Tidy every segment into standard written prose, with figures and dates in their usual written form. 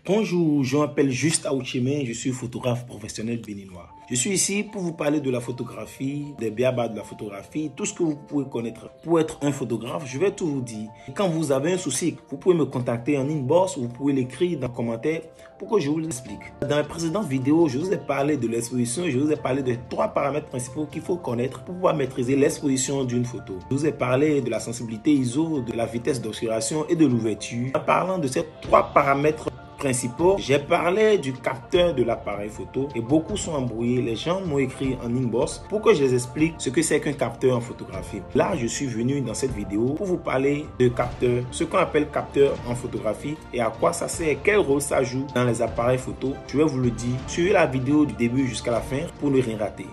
Bonjour, je m'appelle Juste Aouchime, je suis photographe professionnel béninois. Je suis ici pour vous parler de la photographie, des b.a.-ba de la photographie, tout ce que vous pouvez connaître pour être un photographe. Je vais tout vous dire. Et quand vous avez un souci, vous pouvez me contacter en inbox ou vous pouvez l'écrire dans les commentaires pour que je vous l'explique. Dans les précédentes vidéos, je vous ai parlé de l'exposition, je vous ai parlé de 3 paramètres principaux qu'il faut connaître pour pouvoir maîtriser l'exposition d'une photo. Je vous ai parlé de la sensibilité ISO, de la vitesse d'obscuration et de l'ouverture. En parlant de ces 3 paramètres principaux, j'ai parlé du capteur de l'appareil photo et beaucoup sont embrouillés. Les gens m'ont écrit en inbox pour que je les explique ce que c'est qu'un capteur en photographie. Là, je suis venu dans cette vidéo pour vous parler de capteur, ce qu'on appelle capteur en photographie et à quoi ça sert, quel rôle ça joue dans les appareils photo. Je vais vous le dire. Suivez la vidéo du début jusqu'à la fin pour ne rien rater.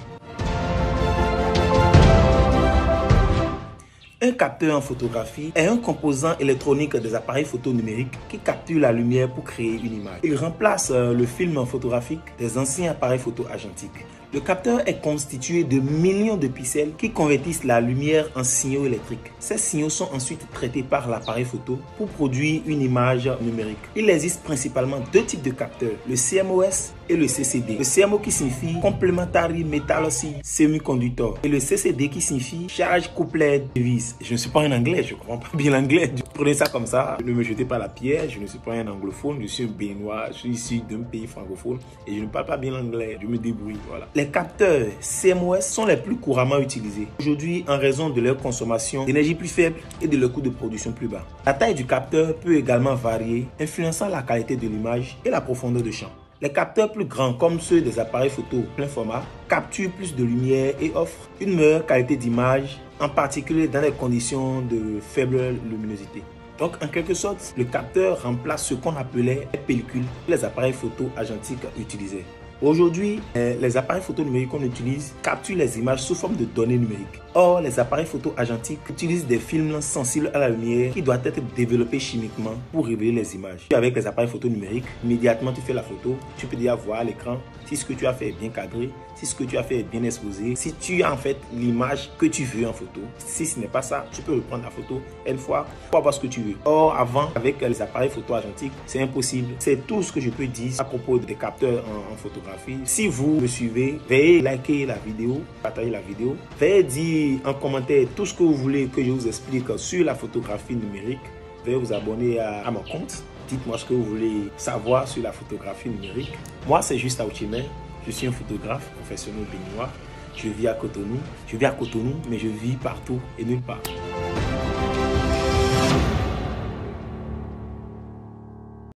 Un capteur en photographie est un composant électronique des appareils photo numériques qui capture la lumière pour créer une image. Il remplace le film photographique des anciens appareils photo argentiques. Le capteur est constitué de millions de pixels qui convertissent la lumière en signaux électriques. Ces signaux sont ensuite traités par l'appareil photo pour produire une image numérique. Il existe principalement 2 types de capteurs, le CMOS et le CCD. Le CMO qui signifie Complementary Metal Semiconductor et le CCD qui signifie Charge Coupled Device. Je ne suis pas un anglais, je ne comprends pas bien l'anglais. Prenez ça comme ça, ne me jetez pas la pierre, je ne suis pas un anglophone, je suis un béninois, je suis issu d'un pays francophone et je ne parle pas bien l'anglais, je me débrouille, voilà. Les capteurs CMOS sont les plus couramment utilisés aujourd'hui en raison de leur consommation d'énergie plus faible et de leur coût de production plus bas. La taille du capteur peut également varier, influençant la qualité de l'image et la profondeur de champ. Les capteurs plus grands, comme ceux des appareils photo plein format, capturent plus de lumière et offrent une meilleure qualité d'image, en particulier dans les conditions de faible luminosité. Donc, en quelque sorte, le capteur remplace ce qu'on appelait les pellicules que les appareils photo argentiques utilisaient. Aujourd'hui, les appareils photo numériques qu'on utilise capturent les images sous forme de données numériques. Or, les appareils photo argentiques utilisent des films sensibles à la lumière qui doivent être développés chimiquement pour révéler les images. Avec les appareils photo numériques, immédiatement tu fais la photo, tu peux déjà voir à l'écran si ce que tu as fait est bien cadré, si ce que tu as fait est bien exposé, si tu as en fait l'image que tu veux en photo. Si ce n'est pas ça, tu peux reprendre la photo une fois pour avoir ce que tu veux. Or, avant, avec les appareils photo argentiques, c'est impossible. C'est tout ce que je peux dire à propos des capteurs en photographie. Si vous me suivez, veuillez liker la vidéo, partager la vidéo, veuillez dire en commentaire tout ce que vous voulez que je vous explique sur la photographie numérique. Veuillez vous abonner à mon compte. Dites-moi ce que vous voulez savoir sur la photographie numérique. Moi, c'est Juste Aouchime. Je suis un photographe professionnel béninois. Je vis à Cotonou. Je vis à Cotonou, mais je vis partout et nulle part.